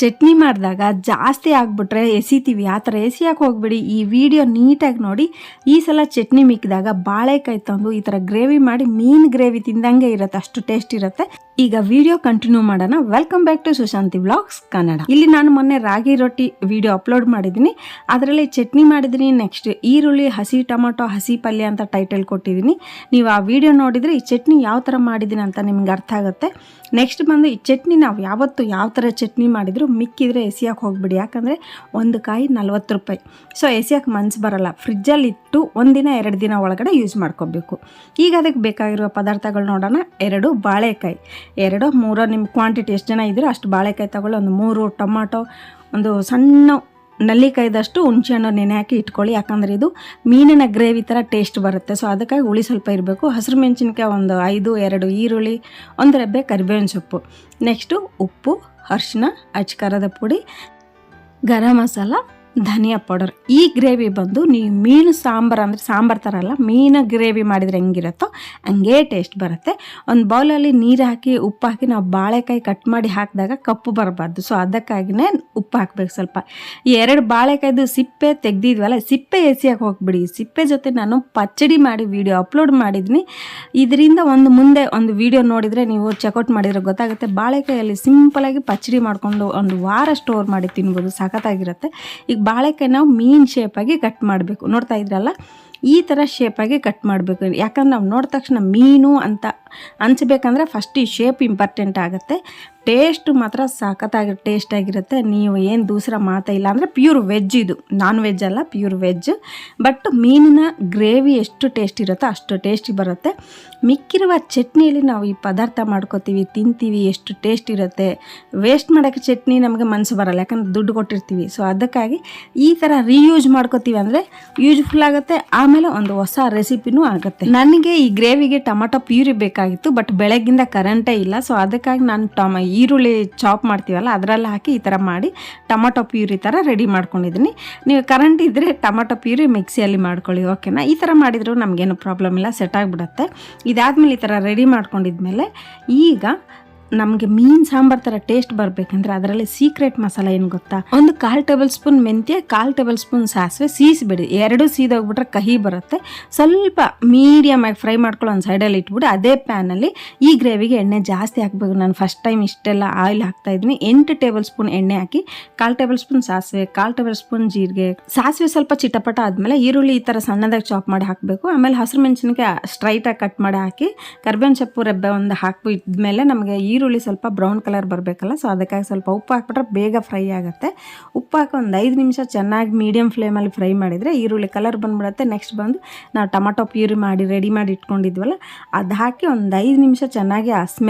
ಚಟ್ನಿ ಮಾಡಿದಾಗ ಜಾಸ್ತಿ ಆಗಿಬಿಟ್ರೆ ಎಸಿತೀವಿ, ಆ ಥರ ಎಸಿಯಾಕೆ ಹೋಗ್ಬಿಡಿ. ಈ ವಿಡಿಯೋ ನೀಟಾಗಿ ನೋಡಿ. ಈ ಸಲ ಚಟ್ನಿ ಮಿಕ್ಕಿದಾಗ ಬಾಳೆಕಾಯಿ ತಂದು ಈ ಥರ ಗ್ರೇವಿ ಮಾಡಿ ಮೀನು ಗ್ರೇವಿ ತಿಂದಂಗೆ ಇರುತ್ತೆ, ಅಷ್ಟು ಟೇಸ್ಟ್ ಇರುತ್ತೆ. ಈಗ ವಿಡಿಯೋ ಕಂಟಿನ್ಯೂ ಮಾಡೋಣ. Welcome back to Sushanti vlogs Kannada. ಇಲ್ಲಿ ನಾನು ಮೊನ್ನೆ ರಾಗಿ ರೊಟ್ಟಿ ವಿಡಿಯೋ ಅಪ್ಲೋಡ್ ಮಾಡಿದ್ದೀನಿ, ಅದರಲ್ಲಿ ಚಟ್ನಿ ಮಾಡಿದ್ದೀನಿ. ನೆಕ್ಸ್ಟ್ ಈರುಳ್ಳಿ, ಹಸಿ ಟೊಮೊಟೊ, ಹಸಿ ಪಲ್ಯ ಅಂತ ಟೈಟಲ್ ಕೊಟ್ಟಿದ್ದೀನಿ. ನೀವು ಆ ವಿಡಿಯೋ ನೋಡಿದರೆ ಈ ಚಟ್ನಿ ಯಾವ ಥರ ಮಾಡಿದ್ದೀನಿ ಅಂತ ನಿಮ್ಗೆ ಅರ್ಥ ಆಗುತ್ತೆ. ನೆಕ್ಸ್ಟ್ ಬಂದು ಈ ಚಟ್ನಿ ನಾವು ಯಾವತ್ತು ಯಾವ ಥರ ಚಟ್ನಿ ಮಾಡಿದ್ರು ಮಿಕ್ಕಿದ್ರೆ ಎಸಿಯಾಕೆ ಹೋಗ್ಬಿಡಿ, ಯಾಕಂದರೆ ಒಂದು ಕಾಯಿ 40 ರೂಪಾಯಿ. ಸೊ ಎಸಿಯಾಕೆ ಮನ್ಸು ಬರಲ್ಲ. ಫ್ರಿಜ್ಜಲ್ಲಿ ಇಟ್ಟು 1 ದಿನ 2 ದಿನ ಒಳಗಡೆ ಯೂಸ್ ಮಾಡ್ಕೋಬೇಕು. ಈಗ ಅದಕ್ಕೆ ಬೇಕಾಗಿರುವ ಪದಾರ್ಥಗಳು ನೋಡೋಣ. 2 ಬಾಳೆಕಾಯಿ, 2-3 ನಿಮ್ಮ ಕ್ವಾಂಟಿಟಿ ಎಷ್ಟು ಜನ ಇದ್ದರೆ ಅಷ್ಟು ಬಾಳೆಕಾಯಿ ತಗೊಳ್ಳಿ. ಒಂದು 3 ಟೊಮಾಟೊ, ಒಂದು ಸಣ್ಣ ನಲ್ಲಿಕಾಯ್ದಷ್ಟು ಹುಣಸೆಹಣ್ಣು ನೆನೆ ಹಾಕಿ ಇಟ್ಕೊಳ್ಳಿ, ಯಾಕಂದರೆ ಇದು ಮೀನಿನ ಗ್ರೇವಿ ಥರ ಟೇಸ್ಟ್ ಬರುತ್ತೆ. ಸೊ ಅದಕ್ಕಾಗಿ ಹುಳಿ ಸ್ವಲ್ಪ ಇರಬೇಕು. ಹಸಿರು ಮೆಣಸಿನ್ಕಾಯಿ ಒಂದು 5, 2 ಈರುಳ್ಳಿ, 1 ರೆಬ್ಬೆ ಕರಿಬೇವಿನ ಸೊಪ್ಪು. ನೆಕ್ಸ್ಟು ಉಪ್ಪು, ಅರಿಶಿನ, ಅಚ್ಕಾರದ ಪುಡಿ, ಗರಂ ಮಸಾಲ, ಧನಿಯಾ ಪೌಡರ್. ಈ ಗ್ರೇವಿ ಬಂದು ನೀವು ಮೀನು ಸಾಂಬಾರು ಅಂದರೆ ಸಾಂಬಾರು ಥರ ಅಲ್ಲ, ಮೀನು ಗ್ರೇವಿ ಮಾಡಿದರೆ ಹೆಂಗಿರುತ್ತೋ ಹಂಗೇ ಟೇಸ್ಟ್ ಬರುತ್ತೆ. ಒಂದು ಬೌಲಲ್ಲಿ ನೀರು ಹಾಕಿ ಉಪ್ಪು ಹಾಕಿ ನಾವು ಬಾಳೆಕಾಯಿ ಕಟ್ ಮಾಡಿ ಹಾಕಿದಾಗ ಕಪ್ಪು ಬರಬಾರ್ದು. ಸೊ ಅದಕ್ಕಾಗಿಯೇ ಉಪ್ಪು ಹಾಕಬೇಕು ಸ್ವಲ್ಪ. ಈ 2 ಬಾಳೆಕಾಯ್ದು ಸಿಪ್ಪೆ ತೆಗ್ದಿದ್ವಲ್ಲ, ಸಿಪ್ಪೆ ಎಸಿಯಾಕೆ ಹೋಗ್ಬಿಡಿ. ಸಿಪ್ಪೆ ಜೊತೆ ನಾನು ಪಚ್ಚಡಿ ಮಾಡಿ ವಿಡಿಯೋ ಅಪ್ಲೋಡ್ ಮಾಡಿದ್ದೀನಿ. ಇದರಿಂದ ಮುಂದೆ ಒಂದು ವಿಡಿಯೋ ನೋಡಿದರೆ ನೀವು ಚೆಕ್ಔಟ್ ಮಾಡಿದರೆ ಗೊತ್ತಾಗುತ್ತೆ. ಬಾಳೆಕಾಯಲ್ಲಿ ಸಿಂಪಲಾಗಿ ಪಚ್ಚಡಿ ಮಾಡಿಕೊಂಡು 1 ವಾರ ಸ್ಟೋರ್ ಮಾಡಿ ತಿನ್ಬೋದು, ಸಖತ್ತಾಗಿರುತ್ತೆ. ಈಗ ಬಾಳೆಕಾಯಿ ನಾವು ಮೀನ್ ಶೇಪಾಗಿ ಕಟ್ ಮಾಡಬೇಕು. ನೋಡ್ತಾ ಇದ್ರಲ್ಲ, ಈ ಥರ ಶೇಪಾಗಿ ಕಟ್ ಮಾಡಬೇಕು. ಯಾಕಂದ್ರೆ ನಾವು ನೋಡಿದ ತಕ್ಷಣ ಮೀನು ಅಂತ ಅನ್ಸ್ಬೇಕಂದ್ರೆ ಫಸ್ಟ್ ಈ ಶೇಪ್ ಇಂಪಾರ್ಟೆಂಟ್ ಆಗುತ್ತೆ. ಟೇಸ್ಟು ಮಾತ್ರ ಸಖತ್ತಾಗಿ ಟೇಸ್ಟ್ ಆಗಿರುತ್ತೆ. ನೀವು ಏನು ದೂಸರ ಮಾತಾ ಇಲ್ಲ. ಅಂದರೆ ಪ್ಯೂರ್ ವೆಜ್, ಇದು ನಾನ್ ವೆಜ್ ಅಲ್ಲ, ಪ್ಯೂರ್ ವೆಜ್. ಬಟ್ ಮೀನಿನ ಗ್ರೇವಿ ಎಷ್ಟು ಟೇಸ್ಟ್ ಇರುತ್ತೋ ಅಷ್ಟು ಟೇಸ್ಟಿ ಬರುತ್ತೆ. ಮಿಕ್ಕಿರುವ ಚಟ್ನಿಯಲ್ಲಿ ನಾವು ಈ ಪದಾರ್ಥ ಮಾಡ್ಕೋತೀವಿ, ತಿಂತೀವಿ, ಎಷ್ಟು ಟೇಸ್ಟ್ ಇರುತ್ತೆ. ವೇಸ್ಟ್ ಮಾಡೋಕ್ಕೆ ಚಟ್ನಿ ನಮಗೆ ಮನಸ್ಸು ಬರಲ್ಲ, ಯಾಕಂದ್ರೆ ದುಡ್ಡು ಕೊಟ್ಟಿರ್ತೀವಿ. ಸೊ ಅದಕ್ಕಾಗಿ ಈ ಥರ ರೀಯೂಸ್ ಮಾಡ್ಕೋತೀವಿ ಅಂದರೆ ಯೂಸ್ಫುಲ್ ಆಗುತ್ತೆ. ಆಮೇಲೆ ಒಂದು ಹೊಸ ರೆಸಿಪಿನೂ ಆಗುತ್ತೆ. ನನಗೆ ಈ ಗ್ರೇವಿಗೆ ಟೊಮೊಟೊ ಪ್ಯೂರಿ ಬೇಕಾಗಿತ್ತು, ಬಟ್ ಬೆಳಗ್ಗಿಂದ ಕರೆಂಟೇ ಇಲ್ಲ. ಸೊ ಅದಕ್ಕಾಗಿ ನಾನು ಈರುಳ್ಳಿ ಚಾಪ್ ಮಾಡ್ತೀವಲ್ಲ ಅದರಲ್ಲಿ ಹಾಕಿ ಈ ಥರ ಮಾಡಿ ಟೊಮೊಟೊ ಪ್ಯೂರಿ ಥರ ರೆಡಿ ಮಾಡ್ಕೊಂಡಿದ್ದೀನಿ. ನೀವು ಕರೆಂಟ್ ಇದ್ದರೆ ಟೊಮೊಟೊ ಪ್ಯೂರಿ ಮಿಕ್ಸಿಯಲ್ಲಿ ಮಾಡ್ಕೊಳ್ಳಿ, ಓಕೆನಾ. ಈ ಥರ ಮಾಡಿದರೂ ನಮಗೇನು ಪ್ರಾಬ್ಲಮ್ ಇಲ್ಲ, ಸೆಟ್ ಆಗಿಬಿಡುತ್ತೆ. ಇದಾದಮೇಲೆ ಈ ಥರ ರೆಡಿ ಮಾಡ್ಕೊಂಡಿದ್ಮೇಲೆ ಈಗ ನಮಗೆ ಮೀನು ಸಾಂಬಾರು ಥರ ಟೇಸ್ಟ್ ಬರಬೇಕಂದ್ರೆ ಅದರಲ್ಲಿ ಸೀಕ್ರೆಟ್ ಮಸಾಲ ಏನು ಗೊತ್ತಾ? ಒಂದು 1/4 ಟೇಬಲ್ ಸ್ಪೂನ್ ಮೆಂತ್ಯ, 1/4 ಟೇಬಲ್ ಸ್ಪೂನ್ ಸಾಸಿವೆ. ಸೀಸ್ಬಿಡಿ, 2 ಸೀದೋಗ್ಬಿಟ್ರೆ ಕಹಿ ಬರುತ್ತೆ. ಸ್ವಲ್ಪ ಮೀಡಿಯಮ್ ಆಗಿ ಫ್ರೈ ಮಾಡ್ಕೊಳ್ಳೋ ಒಂದು ಸೈಡಲ್ಲಿ ಇಟ್ಬಿಟ್ಟು ಅದೇ ಪ್ಯಾನಲ್ಲಿ ಈ ಗ್ರೇವಿಗೆ ಎಣ್ಣೆ ಜಾಸ್ತಿ ಹಾಕಬೇಕು. ನಾನು ಫಸ್ಟ್ ಟೈಮ್ ಇಷ್ಟೆಲ್ಲ ಆಯಿಲ್ ಹಾಕ್ತಾಯಿದ್ದೀನಿ. 8 ಟೇಬಲ್ ಸ್ಪೂನ್ ಎಣ್ಣೆ ಹಾಕಿ 1/4 ಟೇಬಲ್ ಸ್ಪೂನ್ ಸಾಸಿವೆ, 1/4 ಟೇಬಲ್ ಸ್ಪೂನ್ ಜೀರಿಗೆ. ಸಾಸಿವೆ ಸ್ವಲ್ಪ ಚಿಟಪಟ ಆದಮೇಲೆ ಈರುಳ್ಳಿ ಈ ಥರ ಸಣ್ಣದಾಗಿ ಚಾಪ್ ಮಾಡಿ ಹಾಕಬೇಕು. ಆಮೇಲೆ ಹಸಿರು ಮೆಣಸಿನಕಾಯಿ ಸ್ಟ್ರೈಟಾಗಿ ಕಟ್ ಮಾಡಿ ಹಾಕಿ ಕರಿಬೇವಿನ ಸೊಪ್ಪು ರೆಬ್ಬೆ ಒಂದು ಹಾಕಿದ್ಮೇಲೆ ನಮಗೆ ಈರುಳ್ಳಿ ಸ್ವಲ್ಪ ಬ್ರೌನ್ ಕಲರ್ ಬರಬೇಕಲ್ಲ. ಸೊ ಅದಕ್ಕಾಗಿ ಸ್ವಲ್ಪ ಉಪ್ಪು ಹಾಕ್ಬಿಟ್ರೆ ಬೇಗ ಫ್ರೈ ಆಗುತ್ತೆ. ಉಪ್ಪು ಹಾಕಿ ಒಂದು 5 ನಿಮಿಷ ಚೆನ್ನಾಗಿ ಮೀಡಿಯಮ್ ಫ್ಲೇಮಲ್ಲಿ ಫ್ರೈ ಮಾಡಿದರೆ ಈರುಳ್ಳಿ ಕಲರ್ ಬಂದುಬಿಡುತ್ತೆ. ನೆಕ್ಸ್ಟ್ ಬಂದು ನಾವು ಟೊಮೊಟೊ ಪ್ಯೂರಿ ಮಾಡಿ ರೆಡಿ ಮಾಡಿ ಇಟ್ಕೊಂಡಿದ್ವಲ್ಲ ಅದು ಹಾಕಿ ಒಂದು 5 ನಿಮಿಷ ಚೆನ್ನಾಗಿ ಆ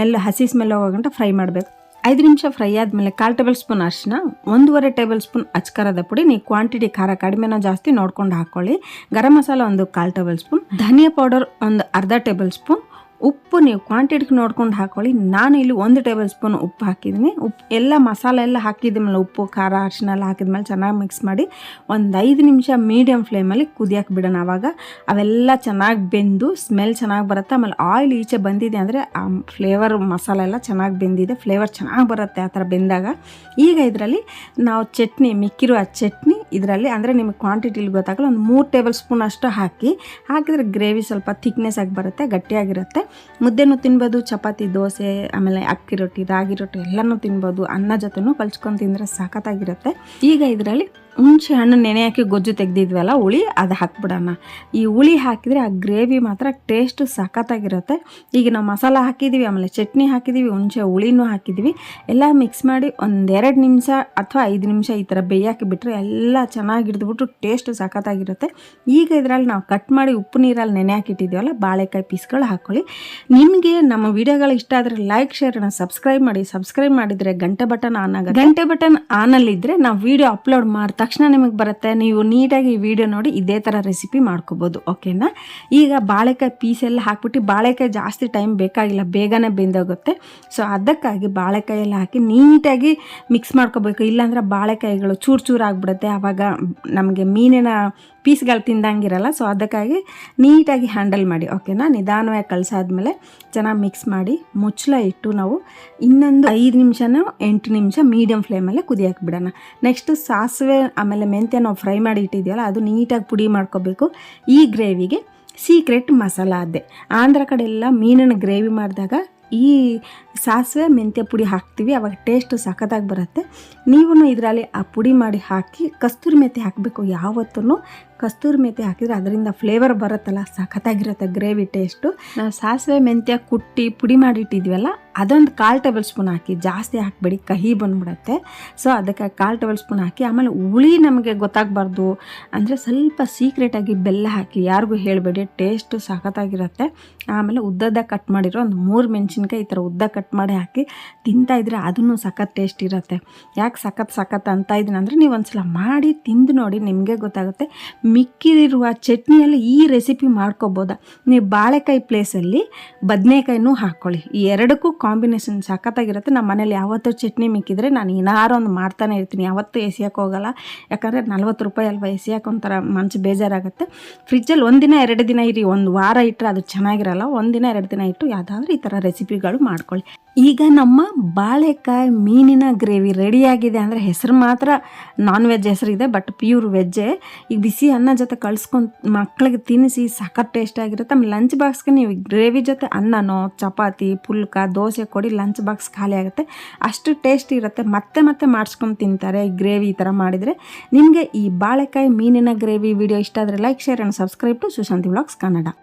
ಹಸಿ ಸ್ಮೆಲ್ ಹೋಗೋಗಂಟ ಫ್ರೈ ಮಾಡಬೇಕು. 5 ನಿಮಿಷ ಫ್ರೈ ಆದಮೇಲೆ 1/4 ಟೇಬಲ್ ಸ್ಪೂನ್ ಅರಿಶಿನ, 1.5 ಟೇಬಲ್ ಸ್ಪೂನ್ ಅಚ್ಕಾರದ ಪುಡಿ. ನೀವು ಕ್ವಾಂಟಿಟಿ ಖಾರ ಕಡಿಮೆನೋ ಜಾಸ್ತಿ ನೋಡ್ಕೊಂಡು ಹಾಕ್ಕೊಳ್ಳಿ. ಗರಂ ಮಸಾಲ ಒಂದು 1/4 ಟೇಬಲ್ ಸ್ಪೂನ್, ಧನಿಯಾ ಪೌಡರ್ ಒಂದು ಅರ್ಧ ಟೇಬಲ್ ಸ್ಪೂನ್. ಉಪ್ಪು ನೀವು ಕ್ವಾಂಟಿಟಿಗೆ ನೋಡ್ಕೊಂಡು ಹಾಕ್ಕೊಳ್ಳಿ. ನಾನು ಇಲ್ಲಿ 1 ಟೇಬಲ್ ಸ್ಪೂನ್ ಉಪ್ಪು ಹಾಕಿದ್ದೀನಿ. ಉಪ್ಪು ಎಲ್ಲ ಮಸಾಲೆ ಎಲ್ಲ ಹಾಕಿದ್ಮೇಲೆ ಉಪ್ಪು ಖಾರ ಅರಿಶಿನ ಎಲ್ಲ ಹಾಕಿದ್ಮೇಲೆ ಚೆನ್ನಾಗಿ ಮಿಕ್ಸ್ ಮಾಡಿ ಒಂದು 5 ನಿಮಿಷ ಮೀಡಿಯಮ್ ಫ್ಲೇಮಲ್ಲಿ ಕುದಿಯೋಕೆ ಬಿಡೋಣ. ಆವಾಗ ಅವೆಲ್ಲ ಚೆನ್ನಾಗಿ ಬೆಂದು ಸ್ಮೆಲ್ ಚೆನ್ನಾಗಿ ಬರುತ್ತೆ. ಆಮೇಲೆ ಆಯಿಲ್ ಈಚೆ ಬಂದಿದೆ ಅಂದರೆ ಆ ಫ್ಲೇವರ್ ಮಸಾಲೆ ಎಲ್ಲ ಚೆನ್ನಾಗಿ ಬೆಂದಿದೆ, ಫ್ಲೇವರ್ ಚೆನ್ನಾಗಿ ಬರುತ್ತೆ ಆ ಥರ ಬೆಂದಾಗ. ಈಗ ಇದರಲ್ಲಿ ನಾವು ಚಟ್ನಿ ಮಿಕ್ಕಿರುವ ಚಟ್ನಿ ಇದರಲ್ಲಿ ಅಂದರೆ ನಿಮಗೆ ಕ್ವಾಂಟಿಟಿಲಿ ಗೊತ್ತಾಗಲ್ಲ, ಒಂದು 3 ಟೇಬಲ್ ಸ್ಪೂನ್ ಅಷ್ಟು ಹಾಕಿದರೆ ಗ್ರೇವಿ ಸ್ವಲ್ಪ ಥಿಕ್ನೆಸ್ ಆಗಿ ಬರುತ್ತೆ, ಗಟ್ಟಿಯಾಗಿರುತ್ತೆ. ಮುದ್ದೆನೂ ತಿನ್ಬೋದು, ಚಪಾತಿ, ದೋಸೆ, ಆಮೇಲೆ ಅಕ್ಕಿ ರೊಟ್ಟಿ, ರಾಗಿ ರೊಟ್ಟಿ ಎಲ್ಲನೂ ತಿನ್ಬೋದು. ಅನ್ನ ಜೊತೆನೂ ಕಲ್ಸ್ಕೊಂಡು ತಿಂದರೆ ಸಖತ್ತಾಗಿರುತ್ತೆ. ಈಗ ಇದರಲ್ಲಿ ಹುಣಸೆ ಹಣ್ಣು ನೆನೆ ಹಾಕಿ ಗೊಜ್ಜು ತೆಗೆದಿದ್ವಲ್ಲ ಹುಳಿ, ಅದು ಹಾಕ್ಬಿಡೋಣ. ಈ ಹುಳಿ ಹಾಕಿದರೆ ಆ ಗ್ರೇವಿ ಮಾತ್ರ ಟೇಸ್ಟು ಸಖತ್ತಾಗಿರುತ್ತೆ. ಈಗ ನಾವು ಮಸಾಲ ಹಾಕಿದ್ದೀವಿ, ಆಮೇಲೆ ಚಟ್ನಿ ಹಾಕಿದ್ದೀವಿ, ಹುಣಸೆ ಹುಳಿನೂ ಹಾಕಿದ್ದೀವಿ. ಎಲ್ಲ ಮಿಕ್ಸ್ ಮಾಡಿ ಒಂದು 2 ನಿಮಿಷ ಅಥವಾ 5 ನಿಮಿಷ ಈ ಥರ ಬೇಯಾಕಿ ಬಿಟ್ಟರೆ ಎಲ್ಲ ಚೆನ್ನಾಗಿ ಹಿಡಿದ್ಬಿಟ್ಟು ಟೇಸ್ಟು ಸಖತ್ತಾಗಿರುತ್ತೆ. ಈಗ ಇದರಲ್ಲಿ ನಾವು ಕಟ್ ಮಾಡಿ ಉಪ್ಪು ನೀರಲ್ಲಿ ನೆನೆ ಹಾಕಿಟ್ಟಿದ್ದೀವಲ್ಲ ಬಾಳೆಕಾಯಿ ಪೀಸ್ಗಳು ಹಾಕ್ಕೊಳ್ಳಿ. ನಿಮಗೆ ನಮ್ಮ ವಿಡಿಯೋಗಳು ಇಷ್ಟ ಆದರೆ ಲೈಕ್, ಶೇರ್, ಸಬ್ಸ್ಕ್ರೈಬ್ ಮಾಡಿ. ಸಬ್ಸ್ಕ್ರೈಬ್ ಮಾಡಿದರೆ ಗಂಟೆ ಬಟನ್ ಆನ್ ಆಗುತ್ತೆ. ಗಂಟೆ ಬಟನ್ ಆನಲ್ಲಿದ್ದರೆ ನಾವು ವಿಡಿಯೋ ಅಪ್ಲೋಡ್ ಮಾಡ್ತಾ ತಕ್ಷಣ ನಿಮಗೆ ಬರುತ್ತೆ. ನೀವು ನೀಟಾಗಿ ಈ ವಿಡಿಯೋ ನೋಡಿ ಇದೇ ಥರ ರೆಸಿಪಿ ಮಾಡ್ಕೋಬೋದು. ಓಕೆನಾ? ಈಗ ಬಾಳೆಕಾಯಿ ಪೀಸೆಲ್ಲ ಹಾಕ್ಬಿಟ್ಟು, ಬಾಳೆಕಾಯಿ ಜಾಸ್ತಿ ಟೈಮ್ ಬೇಕಾಗಿಲ್ಲ, ಬೇಗನೆ ಬೆಂದೋಗುತ್ತೆ. ಸೊ ಅದಕ್ಕಾಗಿ ಬಾಳೆಕಾಯಿ ಎಲ್ಲ ಹಾಕಿ ನೀಟಾಗಿ ಮಿಕ್ಸ್ ಮಾಡ್ಕೋಬೇಕು. ಇಲ್ಲಾಂದರೆ ಬಾಳೆಕಾಯಿಗಳು ಚೂರು ಚೂರು ಆಗಿಬಿಡುತ್ತೆ, ಆವಾಗ ನಮಗೆ ಮೀನಿನ ಪೀಸ್ಗಳು ತಿಂದಂಗಿರಲ್ಲ. ಸೊ ಅದಕ್ಕಾಗಿ ನೀಟಾಗಿ ಹ್ಯಾಂಡಲ್ ಮಾಡಿ. ಓಕೆನಾ? ನಿಧಾನವಾಗಿ ಕಲಸಾದ್ಮೇಲೆ ಚೆನ್ನಾಗಿ ಮಿಕ್ಸ್ ಮಾಡಿ ಮುಚ್ಚಳ ಇಟ್ಟು ನಾವು ಇನ್ನೊಂದು 5 ನಿಮಿಷನೋ 8 ನಿಮಿಷ ಮೀಡಿಯಮ್ ಫ್ಲೇಮಲ್ಲೇ ಕುದಿಯಕ್ಕೆ ಬಿಡೋಣ. ನೆಕ್ಸ್ಟು ಸಾಸಿವೆ ಆಮೇಲೆ ಮೆಂತ್ಯ ನಾವು ಫ್ರೈ ಮಾಡಿ ಇಟ್ಟಿದ್ದೀವಲ್ಲ, ಅದು ನೀಟಾಗಿ ಪುಡಿ ಮಾಡ್ಕೋಬೇಕು. ಈ ಗ್ರೇವಿಗೆ ಸೀಕ್ರೆಟ್ ಮಸಾಲ ಅದೇ. ಆಂಧ್ರ ಕಡೆ ಎಲ್ಲ ಮೀನಿನ ಗ್ರೇವಿ ಮಾಡಿದಾಗ ಈ ಸಾಸಿವೆ ಮೆಂತ್ಯ ಪುಡಿ ಹಾಕ್ತೀವಿ, ಅವಾಗ ಟೇಸ್ಟು ಸಖತ್ತಾಗಿ ಬರುತ್ತೆ. ನೀವು ಇದರಲ್ಲಿ ಆ ಪುಡಿ ಮಾಡಿ ಹಾಕಿ ಕಸ್ತೂರಿ ಮೆಥಿ ಹಾಕಬೇಕು. ಯಾವತ್ತೂ ಕಸ್ತೂರಿ ಮೆಥಿ ಹಾಕಿದರೆ ಅದರಿಂದ ಫ್ಲೇವರ್ ಬರುತ್ತಲ್ಲ, ಸಖತ್ತಾಗಿರುತ್ತೆ ಗ್ರೇವಿ ಟೇಸ್ಟು. ನಾವು ಸಾಸಿವೆ ಮೆಂತ್ಯ ಕುಟ್ಟಿ ಪುಡಿ ಮಾಡಿಟ್ಟಿದ್ವಲ್ಲ, ಅದೊಂದು 1/4 ಟೇಬಲ್ ಸ್ಪೂನ್ ಹಾಕಿ, ಜಾಸ್ತಿ ಹಾಕಬೇಡಿ, ಕಹಿ ಬಂದ್ಬಿಡುತ್ತೆ. ಸೊ ಅದಕ್ಕೆ 1/4 ಟೇಬಲ್ ಸ್ಪೂನ್ ಹಾಕಿ, ಆಮೇಲೆ ಹುಳಿ ನಮಗೆ ಗೊತ್ತಾಗಬಾರ್ದು ಅಂದರೆ ಸ್ವಲ್ಪ ಸೀಕ್ರೆಟಾಗಿ ಬೆಲ್ಲ ಹಾಕಿ, ಯಾರಿಗೂ ಹೇಳಬೇಡಿ, ಟೇಸ್ಟು ಸಖತ್ತಾಗಿರುತ್ತೆ. ಆಮೇಲೆ ಉದ್ದದ ಕಟ್ ಮಾಡಿರೋ ಒಂದು 3 ಮೆಣಸಿನ್ಕಾಯಿ ಈ ಥರ ಉದ್ದ ಕಟ್ ಮಾಡಿ ಹಾಕಿ ತಿಂತಾಯಿದ್ರೆ ಅದನ್ನು ಸಖತ್ ಟೇಸ್ಟ್ ಇರುತ್ತೆ. ಯಾಕೆ ಸಖತ್ ಅಂತ ಇದ್ದೀನಿ ಅಂದರೆ, ನೀವು ಒಂದ್ಸಲ ಮಾಡಿ ತಿಂದು ನೋಡಿ, ನಿಮಗೆ ಗೊತ್ತಾಗುತ್ತೆ. ಮಿಕ್ಕಿರುವ ಚಟ್ನಿಯಲ್ಲಿ ಈ ರೆಸಿಪಿ ಮಾಡ್ಕೋಬೋದಾ? ನೀವು ಬಾಳೆಕಾಯಿ ಪ್ಲೇಸಲ್ಲಿ ಬದನೆಕಾಯಿನೂ ಹಾಕ್ಕೊಳ್ಳಿ. ಈ ಎರಡಕ್ಕೂ ಕಾಂಬಿನೇಷನ್ ಸಖತ್ತಾಗಿರುತ್ತೆ. ನಮ್ಮ ಮನೇಲಿ ಯಾವತ್ತೂ ಚಟ್ನಿ ಮಿಕ್ಕಿದ್ರೆ ನಾನು ಏನಾರು ಒಂದು ಮಾಡ್ತಾನೆ ಇರ್ತೀನಿ, ಯಾವತ್ತೂ ಎಸಿಯೋಕೆ ಹೋಗಲ್ಲ. ಯಾಕಂದರೆ 40 ರೂಪಾಯಿ ಅಲ್ವಾ, ಎಸಿಯೋಕೆ ಒಂಥರ ಮನಸ್ಸು ಬೇಜಾರಾಗುತ್ತೆ. ಫ್ರಿಜ್ಜಲ್ಲಿ 1 ದಿನ 2 ದಿನ ಇರಿ, 1 ವಾರ ಇಟ್ಟರೆ ಅದು ಚೆನ್ನಾಗಿರಲ್ಲ. 1 ದಿನ 2 ದಿನ ಇಟ್ಟು ಯಾವುದಾದ್ರೂ ಈ ಥರ ರೆಸಿಪಿಗಳು ಮಾಡ್ಕೊಳ್ಳಿ. ಈಗ ನಮ್ಮ ಬಾಳೆಕಾಯಿ ಮೀನಿನ ಗ್ರೇವಿ ರೆಡಿಯಾಗಿದೆ. ಅಂದರೆ ಹೆಸರು ಮಾತ್ರ ನಾನ್ ವೆಜ್ ಹೆಸರಿದೆ, ಬಟ್ ಪ್ಯೂರ್ ವೆಜ್ಜೇ. ಈಗ ಬಿಸಿ ಅನ್ನ ಜೊತೆ ಕಳ್ಸ್ಕೊಂಡು ಮಕ್ಕಳಿಗೆ ತಿನ್ನಿಸಿ, ಸಖತ್ ಟೇಸ್ಟ್ ಆಗಿರುತ್ತೆ. ಆಮೇಲೆ ಲಂಚ್ ಬಾಕ್ಸ್ಗೆ ನೀವು ಗ್ರೇವಿ ಜೊತೆ ಅನ್ನನೋ ಚಪಾತಿ ಪುಲ್ಕ ದೋಸೆ ಕೊಡಿ, ಲಂಚ್ ಬಾಕ್ಸ್ ಖಾಲಿ ಆಗುತ್ತೆ. ಅಷ್ಟು ಟೇಸ್ಟ್ ಇರುತ್ತೆ. ಮತ್ತೆ ಮಾಡಿಸ್ಕೊಂಡು ತಿಂತಾರೆ ಈ ಗ್ರೇವಿ ಈ ಥರ ಮಾಡಿದರೆ. ನಿಮಗೆ ಈ ಬಾಳೆಕಾಯಿ ಮೀನಿನ ಗ್ರೇವಿ ವಿಡಿಯೋ ಇಷ್ಟ ಆದರೆ like, share and subscribe to Sushanti vlogs Kannada.